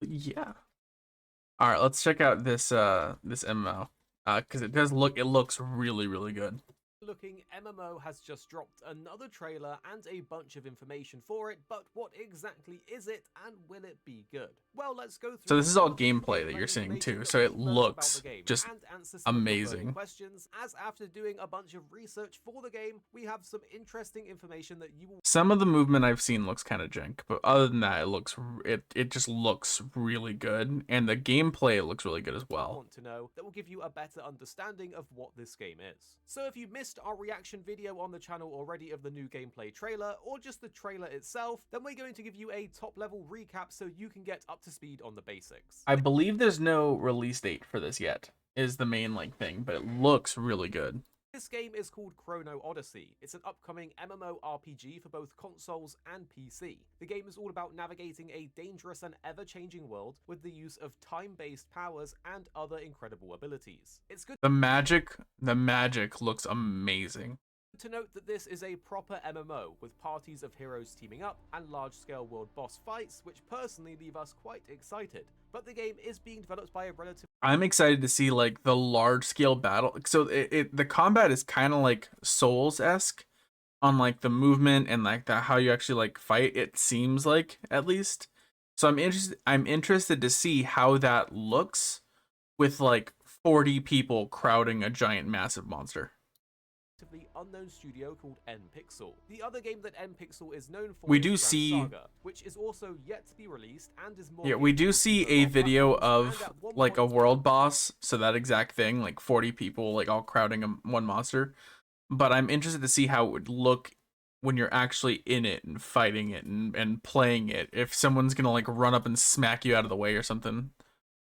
Yeah. All right, let's check out this MMO. Because it looks really, really good. Looking MMO has just dropped another trailer and a bunch of information for it, but what exactly is it and will it be good? Well, let's go So through this is all some gameplay that in-gameplay you're seeing information too. that So we've it learned about the looks game just and answer some of your burning amazing. questions, as after doing a bunch of research for the game, we have some interesting information that you will Some of the movement I've seen looks kind of jank, but other than that, it just looks really good, and the gameplay looks really good as well. want to know that will give you a better understanding of what this game is. So if you missed our reaction video on the channel already of the new gameplay trailer, or just the trailer itself, then we're going to give you a top level recap so you can get up to speed on the basics. I believe there's no release date for this yet, is the main thing, but it looks really good. This game is called Chrono Odyssey. It's an upcoming MMORPG for both consoles and PC. The game is all about navigating a dangerous and ever-changing world with the use of time-based powers and other incredible abilities. It's good The magic looks amazing. to note that this is a proper MMO, with parties of heroes teaming up and large-scale world boss fights, which personally leave us quite excited. But the game is being developed by a relative. I'm excited to see like the large scale battle. So the combat is kind of like Souls-esque on like the movement and like how you actually like fight, it seems like, at least. So I'm interested to see how that looks with like 40 people crowding a giant massive monster. Unknown studio called N-Pixel. The other game that N-Pixel is known for We is do Grand see Saga, which is also yet to be released and is more. Yeah, we do see a video of like a world boss, so that exact thing, like 40 people like all crowding one monster. But I'm interested to see how it would look when you're actually in it and fighting it and playing it. If someone's gonna like run up and smack you out of the way or something.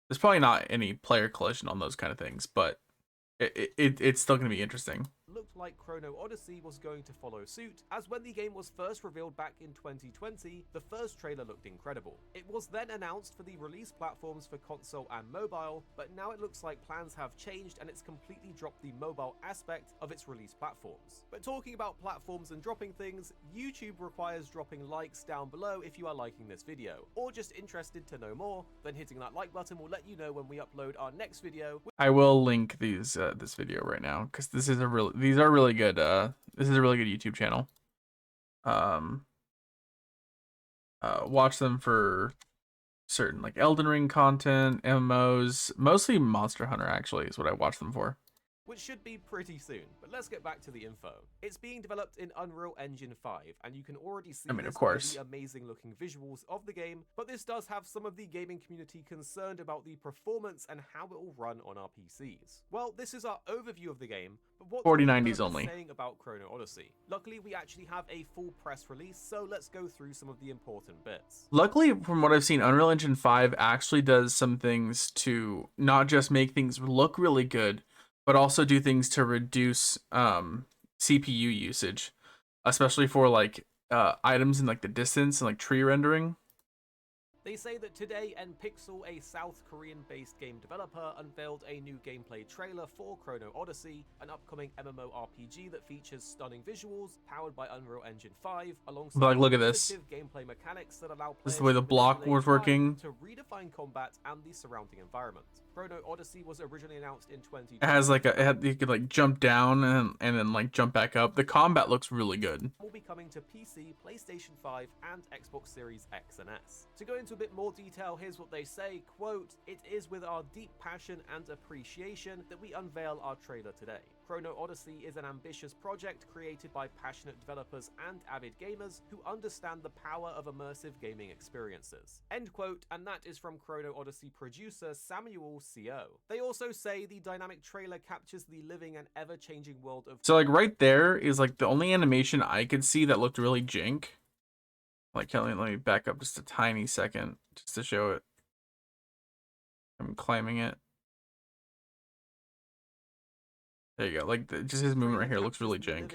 There's probably not any player collision on those kind of things, but it's still gonna be interesting. Looked like Chrono Odyssey was going to follow suit, as when the game was first revealed back in 2020, the first trailer looked incredible. It was then announced for the release platforms for console and mobile, but now it looks like plans have changed and it's completely dropped the mobile aspect of its release platforms. But talking about platforms and dropping things, YouTube requires dropping likes down below if you are liking this video, or just interested to know more, then hitting that like button will let you know when we upload our next video. I will link this video right now because these are really good. This is a really good YouTube channel. Watch them for certain like Elden Ring content, MMOs, mostly Monster Hunter actually is what I watch them for. Which should be pretty soon, but let's get back to the info. It's being developed in Unreal Engine 5, and you can already see of this course, with the amazing looking visuals of the game, but this does have some of the gaming community concerned about the performance and how it will run on our PCs. Well, this is our overview of the game, but what 4090s only. saying about Chrono Odyssey? Luckily, we actually have a full press release, so let's go through some of the important bits. Luckily, from what I've seen, Unreal Engine 5 actually does some things to not just make things look really good, but also do things to reduce CPU usage, especially for like items in like the distance and like tree rendering. They say that today, N-Pixel, a South Korean-based game developer, unveiled a new gameplay trailer for Chrono Odyssey, an upcoming MMORPG that features stunning visuals, powered by Unreal Engine 5, alongside like, look at this. gameplay mechanics that allow players this is the way the block was working to redefine combat and the surrounding environment. Chrono Odyssey was originally announced in 2020. It has like you could like jump down and then like jump back up. The combat looks really good. Will be coming to PC, PlayStation 5, and Xbox Series X and S. To go into a bit more detail, here's what they say, quote, "It is with our deep passion and appreciation that we unveil our trailer today. Chrono Odyssey is an ambitious project created by passionate developers and avid gamers who understand the power of immersive gaming experiences." End quote, and that is from Chrono Odyssey producer Samuel CO. They also say the dynamic trailer captures the living and ever-changing world of... So like right there is like the only animation I could see that looked really jank. Like, let me back up just a tiny second just to show it. I'm climbing it. There you go. Like just his movement right here looks really jank.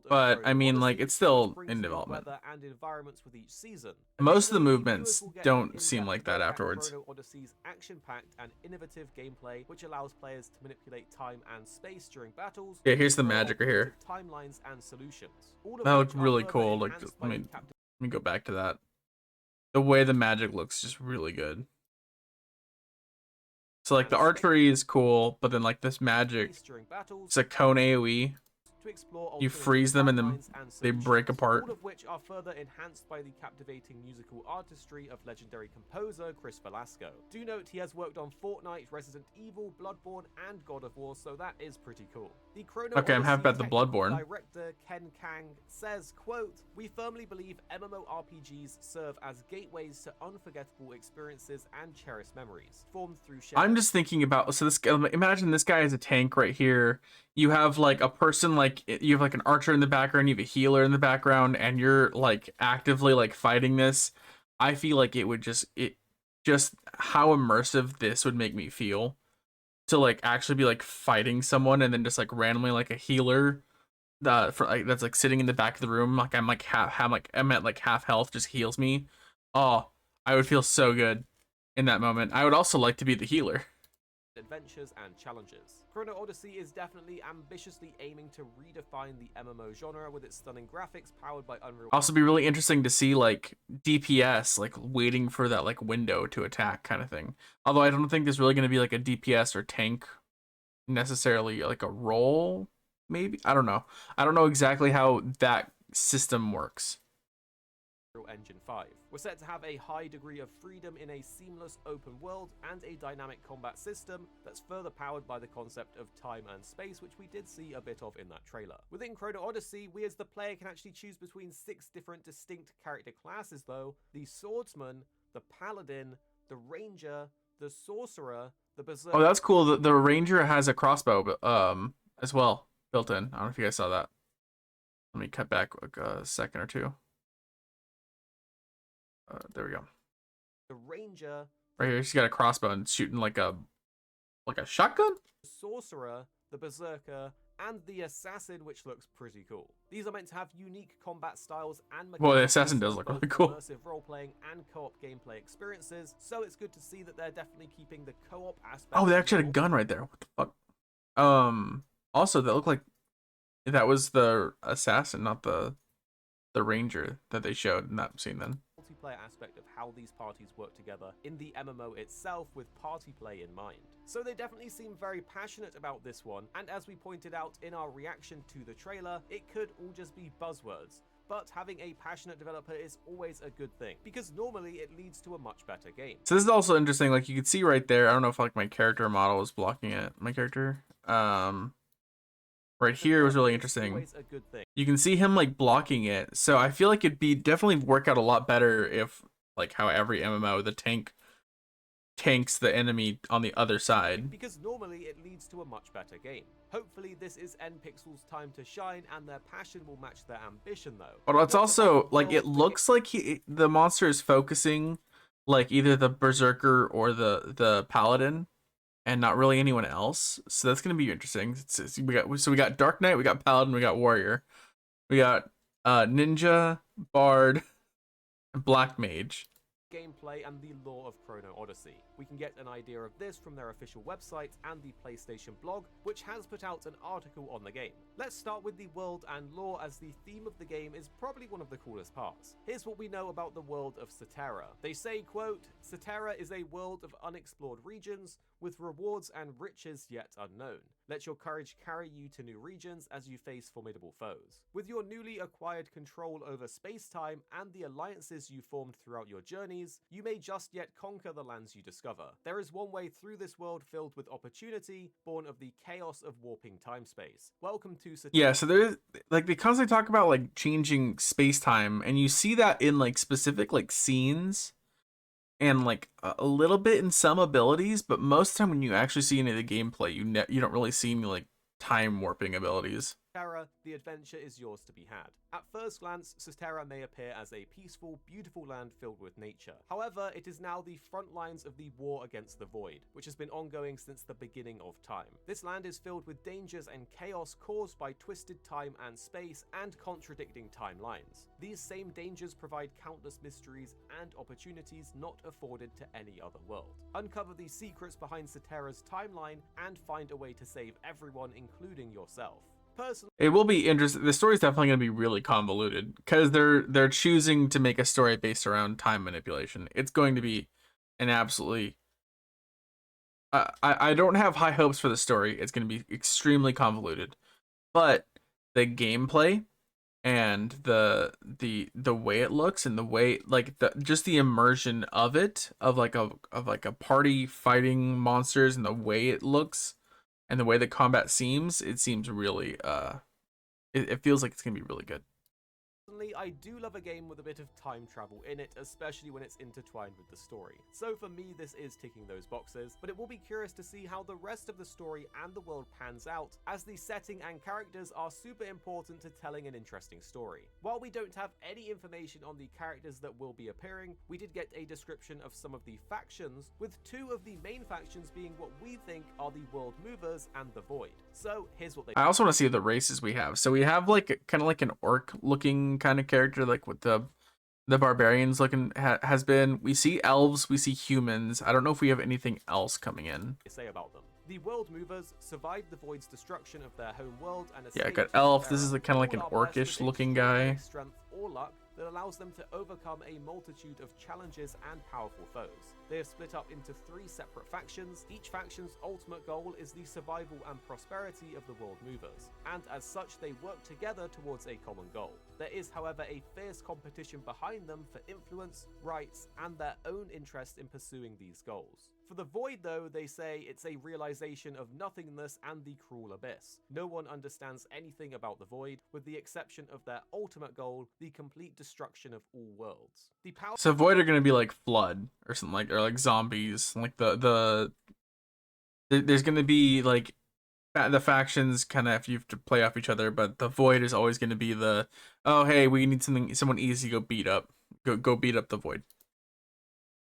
But I mean, like, it's still in development. And environments with each season. Most of the movements don't seem like that afterwards. Chrono Odyssey's action-packed and innovative gameplay, which allows players to manipulate time and space during battles. Yeah, here's the magic right here. Timelines and solutions. That looked really cool. Like, let me go back to that. The way the magic looks just really good. So like the and archery is cool, but then like this magic, space during battles it's a cone AoE. to explore You alternative freeze them and then timelines and they break solutions, apart. all of which are further enhanced by the captivating musical artistry of legendary composer Chris Velasco. Do note he has worked on Fortnite, Resident Evil, Bloodborne, and God of War, so that is pretty cool. The Chrono Okay, I'm Odyssey happy about the technical Bloodborne. director Ken Kang says, quote, "We firmly believe MMORPGs serve as gateways to unforgettable experiences and cherished memories, formed through shared..." I'm just thinking about, so this, imagine this guy is a tank right here. You have like a person, like you have like an archer in the background, you have a healer in the background, and you're like actively like fighting this. I feel like it would just how immersive this would make me feel to like actually be like fighting someone, and then just like randomly like a healer for like that's like sitting in the back of the room, like I'm at like half health, just heals me. Oh, I would feel so good in that moment. I would also like to be the healer. Adventures and challenges. Chrono Odyssey is definitely ambitiously aiming to redefine the MMO genre with its stunning graphics powered by Unreal. Also be really interesting to see like DPS like waiting for that like window to attack kind of thing. Although I don't think there's really going to be like a DPS or tank necessarily like a role, maybe. I don't know exactly how that system works. Engine 5. We're set to have a high degree of freedom in a seamless open world and a dynamic combat system that's further powered by the concept of time and space, which we did see a bit of in that trailer. Within Chrono Odyssey, we as the player can actually choose between 6 different distinct character classes though: the swordsman, the paladin, the ranger, the sorcerer, the berserker. Oh, that's cool. The ranger has a crossbow as well built in. I don't know if you guys saw that. Let me cut back like a second or two. There we go. The ranger, right here, she's got a crossbow and shooting like a shotgun. the sorcerer, the berserker, and the assassin, which looks pretty cool. These are meant to have unique combat styles and mechanics. Well, the assassin does for look both really cool. Immersive role-playing and co-op gameplay experiences, so it's good to see that they're definitely keeping the co-op aspect. Oh, they actually had a gun right there. What the fuck? Also, that looked like that was the assassin, not the ranger that they showed in that scene then. Multiplayer aspect of how these parties work together in the MMO itself with party play in mind. So they definitely seem very passionate about this one, and as we pointed out in our reaction to the trailer, it could all just be buzzwords. But having a passionate developer is always a good thing, because normally it leads to a much better game. So this is also interesting, like you can see right there, I don't know if like my character model is blocking it. My character, right here was really interesting. You can see him like blocking it. So I feel like it'd be definitely work out a lot better if like how every MMO, the tank tanks the enemy on the other side. Because normally it leads to a much better game. Hopefully this is NPixel's time to shine and their passion will match their ambition though. But it's also like it looks like the monster is focusing like either the berserker or the paladin and not really anyone else. So that's going to be interesting. We got Dark Knight, we got paladin, we got warrior. We got ninja, bard, and black mage. Gameplay and the lore of Chrono Odyssey. We can get an idea of this from their official website and the PlayStation blog, which has put out an article on the game. Let's start with the world and lore, as the theme of the game is probably one of the coolest parts. Here's what we know about the world of Cetera. They say, quote, "Cetera is a world of unexplored regions, with rewards and riches yet unknown. Let your courage carry you to new regions as you face formidable foes. With your newly acquired control over space-time and the alliances you formed throughout your journeys, you may just yet conquer the lands you discover. There is one way through this world filled with opportunity, born of the chaos of warping time-space. Welcome to Cetera." Yeah, so there's like they constantly talk about like changing space-time, and you see that in like specific like scenes and like a little bit in some abilities, but most of the time when you actually see any of the gameplay, you don't really see any like time warping abilities. Cetera, the adventure is yours to be had. At first glance, Cetera may appear as a peaceful, beautiful land filled with nature. However, it is now the front lines of the war against the void, which has been ongoing since the beginning of time. This land is filled with dangers and chaos caused by twisted time and space and contradicting timelines. These same dangers provide countless mysteries and opportunities not afforded to any other world. Uncover the secrets behind Cetera's timeline and find a way to save everyone, including yourself. Personally, It will be interesting. The story's definitely going to be really convoluted because they're choosing to make a story based around time manipulation. It's going to be an absolutely. I don't have high hopes for the story. It's going to be extremely convoluted, but the gameplay and the way it looks and the way like just the immersion of it of like a party fighting monsters and the way it looks and the way the combat seems, it seems really it feels like it's gonna be really good. I do love a game with a bit of time travel in it, especially when it's intertwined with the story. So for me, this is ticking those boxes, but it will be curious to see how the rest of the story and the world pans out, as the setting and characters are super important to telling an interesting story. While we don't have any information on the characters that will be appearing, we did get a description of some of the factions, with two of the main factions being what we think are the World Movers and the Void. So here's what they... I also want to see the races we have. So we have like kind of like an orc looking kind of character, like what the barbarians looking has been. We see elves, we see humans. I don't know if we have anything else coming in. Say about them. The World Movers survived the Void's destruction of their home world and Yeah, I got elf. This is kind of like an orcish looking guy. Strength or luck that allows them to overcome a multitude of challenges and powerful foes. They are split up into 3 separate factions. Each faction's ultimate goal is the survival and prosperity of the World Movers, and as such they work together towards a common goal. There is, however, a fierce competition behind them for influence, rights, and their own interest in pursuing these goals. For the Void, though, they say it's a realization of nothingness and the cruel abyss. No one understands anything about the Void, with the exception of their ultimate goal, the complete destruction of all worlds. So Void are gonna be like Flood or something like, or like zombies. Like there's gonna be like the factions kind of if you have to play off each other, but the Void is always gonna be the, oh hey, we need someone easy to go beat up. Go beat up the Void.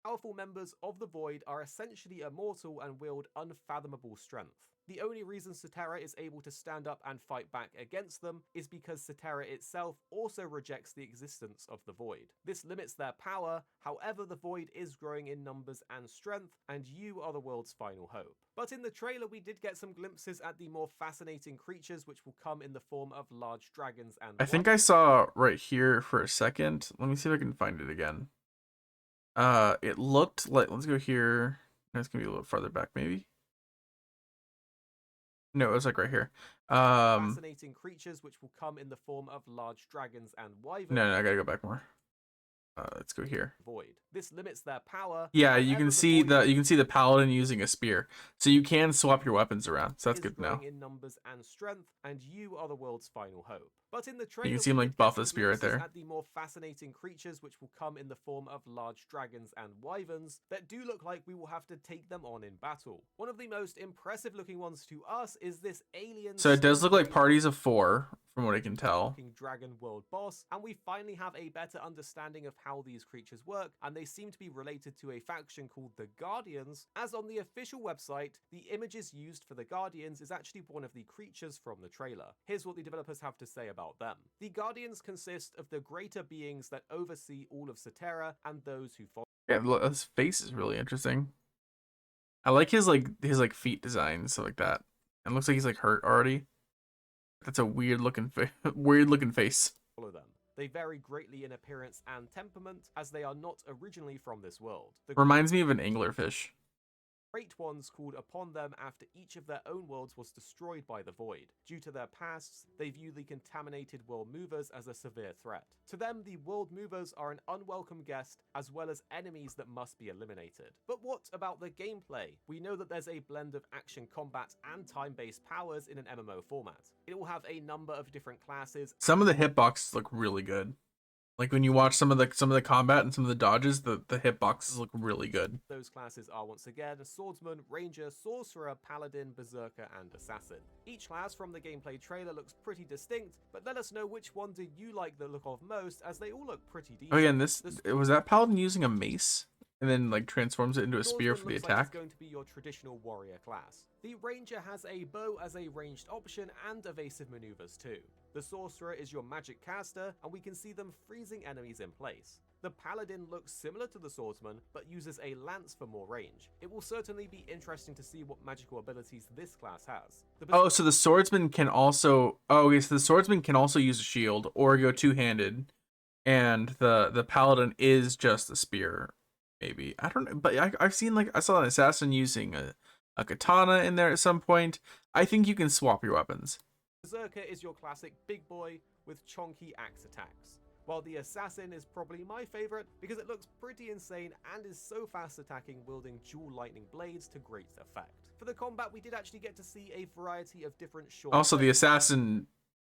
Powerful members of the Void are essentially immortal and wield unfathomable strength. The only reason Cetera is able to stand up and fight back against them is because Cetera itself also rejects the existence of the Void. This limits their power, however the Void is growing in numbers and strength, and you are the world's final hope. But in the trailer we did get some glimpses at the more fascinating creatures which will come in the form of large dragons and... I think I saw right here for a second. Let me see if I can find it again. It looked like, let's go here. No, it's gonna be a little farther back, maybe. No, it was like right here. Fascinating creatures which will come in the form of large dragons and wyverns. No, I gotta go back more. Let's go here. Void. This limits their power. Yeah, you can see the paladin using a spear, so you can swap your weapons around. So that's good to know. In numbers and strength, and you are the world's final hope. But in the trailer, you can see him like buff the spear right there. At the more fascinating creatures, which will come in the form of large dragons and wyverns, that do look like we will have to take them on in battle. One of the most impressive looking ones to us is this alien. So it does look like parties of 4, from what I can tell. Dragon world boss, and we finally have a better understanding of how these creatures work, and they seem to be related to a faction called the Guardians, as on the official website, the images used for the Guardians is actually one of the creatures from the trailer. Here's what the developers have to say about them. The Guardians consist of the greater beings that oversee all of Cetera and those who follow. Yeah, look, his face is really interesting. I like his feet design, stuff like that. It looks like he's like hurt already. That's a weird looking face. Follow them. They vary greatly in appearance and temperament, as they are not originally from this world. Reminds me of an anglerfish. Great Ones called upon them after each of their own worlds was destroyed by the Void. Due to their pasts, they view the contaminated World Movers as a severe threat. To them, the World Movers are an unwelcome guest, as well as enemies that must be eliminated. But what about the gameplay? We know that there's a blend of action combat and time-based powers in an MMO format. It will have a number of different classes. Some of the hitboxes look really good. Like when you watch some of the combat and some of the dodges, the hitboxes look really good. Those classes are once again Swordsman, Ranger, Sorcerer, Paladin, Berserker, and Assassin. Each class from the gameplay trailer looks pretty distinct, but let us know which one did you like the look of most, as they all look pretty decent. Oh yeah, and was that Paladin using a mace? And then like transforms it into a spear for the attack. Like it's going to be your traditional warrior class. The Ranger has a bow as a ranged option and evasive maneuvers too. The Sorcerer is your magic caster, and we can see them freezing enemies in place. The paladin looks similar to the swordsman, but uses a lance for more range. It will certainly be interesting to see what magical abilities this class has. Oh, so the swordsman can also... Oh, yes, the swordsman can also use a shield or go two-handed. And the paladin is just a spear, maybe. I don't know, but I've seen, like, I saw an assassin using a katana in there at some point. I think you can swap your weapons. Berserker is your classic big boy with chonky axe attacks, while the assassin is probably my favorite because it looks pretty insane and is so fast attacking, wielding dual lightning blades to great effect. For the combat, we did actually get to see a variety of different short... Also, the assassin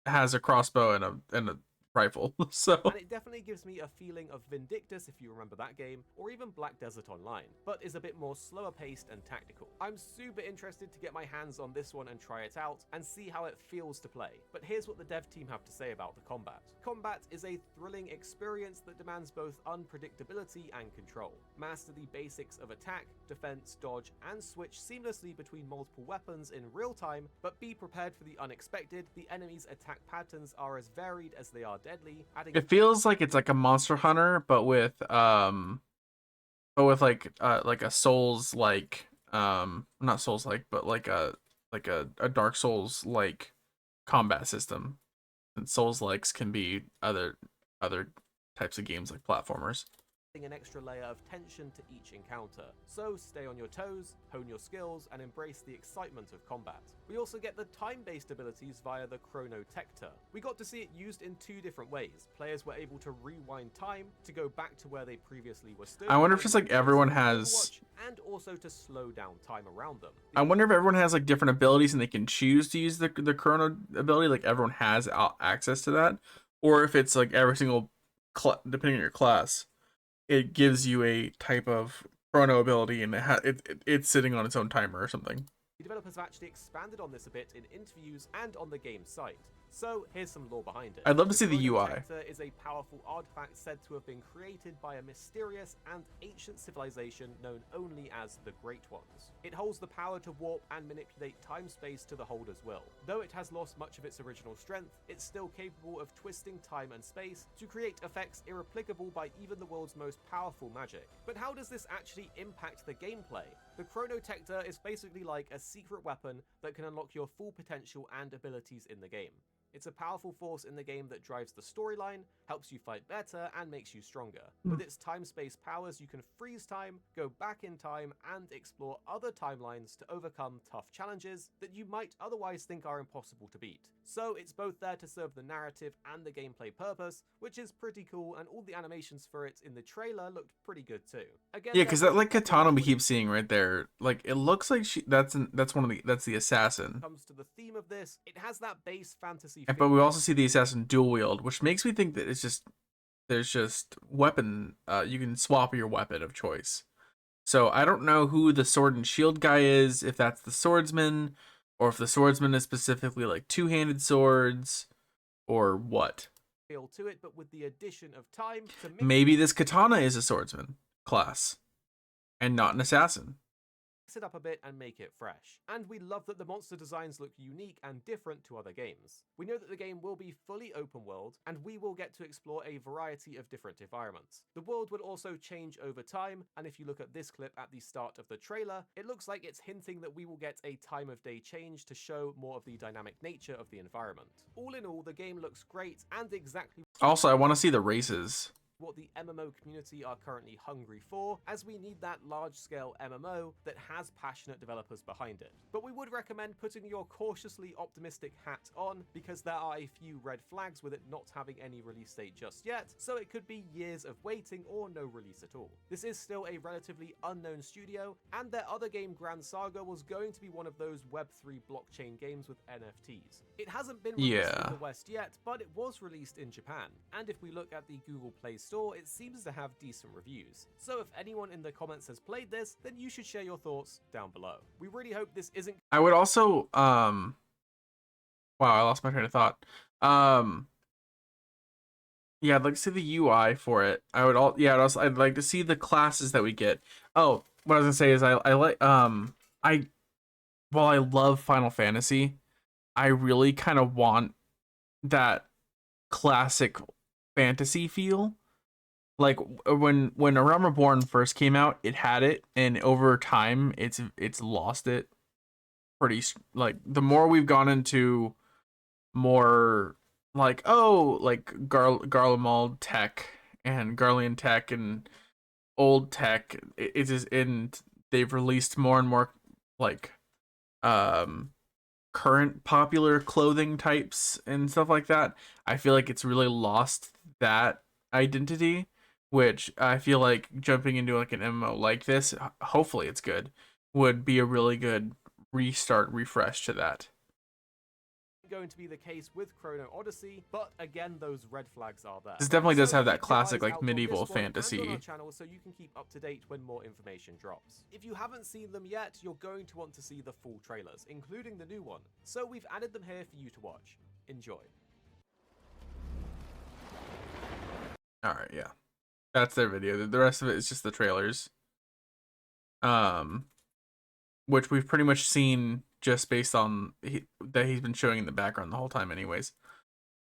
has a crossbow and a rifle, so... And it definitely gives me a feeling of Vindictus, if you remember that game, or even Black Desert Online, but is a bit more slower paced and tactical. I'm super interested to get my hands on this one and try it out, and see how it feels to play. But here's what the dev team have to say about the combat. Combat is a thrilling experience that demands both unpredictability and control. Master the basics of attack, defense, dodge, and switch seamlessly between multiple weapons in real time, but be prepared for the unexpected. The enemy's attack patterns are as varied as they are deadly, adding... It feels like it's like a Monster Hunter, but with like a Souls like not Souls like, but like a Dark Souls like combat system. And Souls likes can be other types of games like platformers. An extra layer of tension to each encounter. So stay on your toes, hone your skills, and embrace the excitement of combat. We also get the time-based abilities via the Chrono Tector. We got to see it used in two different ways. Players were able to rewind time to go back to where they previously were stood. I wonder if just like everyone has... And also to slow down time around them. I wonder if everyone has like different abilities and they can choose to use the Chrono ability, like everyone has access to that. Or if it's like every single, depending on your class, it gives you a type of chrono ability and it's sitting on its own timer or something. The developers have actually expanded on this a bit in interviews and on the game's site. So here's some lore behind it. I'd love to see the Chrono UI. Tector is a powerful artifact said to have been created by a mysterious and ancient civilization known only as the Great Ones. It holds the power to warp and manipulate time-space to the holder's will. Though it has lost much of its original strength, it's still capable of twisting time and space to create effects irreplicable by even the world's most powerful magic. But how does this actually impact the gameplay? The Chrono Tector is basically like a secret weapon that can unlock your full potential and abilities in the game. It's a powerful force in the game that drives the storyline, helps you fight better, and makes you stronger. With its time-space powers, you can freeze time, go back in time, and explore other timelines to overcome tough challenges that you might otherwise think are impossible to beat. So it's both there to serve the narrative and the gameplay purpose, which is pretty cool, and all the animations for it in the trailer looked pretty good too. Again, Yeah, because that like katana we keep seeing right there, like it looks like that's the assassin. Comes to the theme of this, it has that base fantasy. But we also see the assassin dual wield, which makes me think that there's just weapon. You can swap your weapon of choice. So I don't know who the sword and shield guy is, if that's the swordsman, or if the swordsman is specifically like two-handed swords, or what. Feel to it, but with the addition of time to maybe this katana is a swordsman class, and not an assassin. It up a bit and make it fresh. And we love that the monster designs look unique and different to other games. We know that the game will be fully open world, and we will get to explore a variety of different environments. The world will also change over time, and if you look at this clip at the start of the trailer, it looks like it's hinting that we will get a time of day change to show more of the dynamic nature of the environment. All in all, the game looks great and exactly... Also, I want to see the races. What the MMO community are currently hungry for, as we need that large-scale MMO that has passionate developers behind it. But we would recommend putting your cautiously optimistic hat on, because there are a few red flags with it not having any release date just yet, so it could be years of waiting or no release at all. This is still a relatively unknown studio, and their other game, Grand Saga, was going to be one of those Web3 blockchain games with NFTs. It hasn't been released in the West yet, but it was released in Japan, and if we look at the Google Play Store, it seems to have decent reviews. So if anyone in the comments has played this, then you should share your thoughts down below. We really hope this isn't... I would also, wow, I lost my train of thought. Yeah, I'd like to see the UI for it. I'd like to see the classes that we get. Oh, what I was gonna say is while I love Final Fantasy, I really kind of want that classic fantasy feel. Like when A Realm Reborn first came out, it had it, and over time, it's lost it like the more we've gone into more like Garlemald tech and Garlean tech and old tech, it's just and they've released more and more like um current popular clothing types and stuff like that. I feel like it's really lost that identity, which I feel like jumping into like an MMO like this, hopefully it's good, would be a really good refresh to that. Going to be the case with Chrono Odyssey, but again, those red flags are there. This definitely does So have that keep your classic eyes like out on medieval this one and on fantasy. our channel so you can keep up to date when more information drops. If you haven't seen them yet, you're going to want to see the full trailers, including the new one. So we've added them here for you to watch. Enjoy. All right, yeah. That's their video. The rest of it is just the trailers. Which we've pretty much seen just based on that he's been showing in the background the whole time anyways.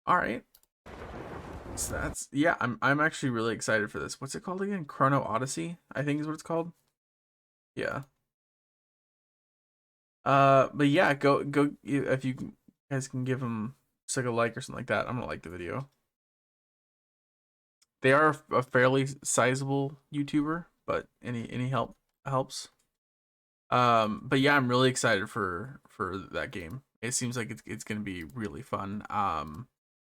All right. So that's yeah, I'm actually really excited for this. What's it called again? Chrono Odyssey, I think is what it's called. Yeah. But yeah, go if you guys can give them just like a like or something like that. I'm gonna like the video. They are a fairly sizable YouTuber, but any help helps. But yeah, I'm really excited for that game. It seems like it's gonna be really fun.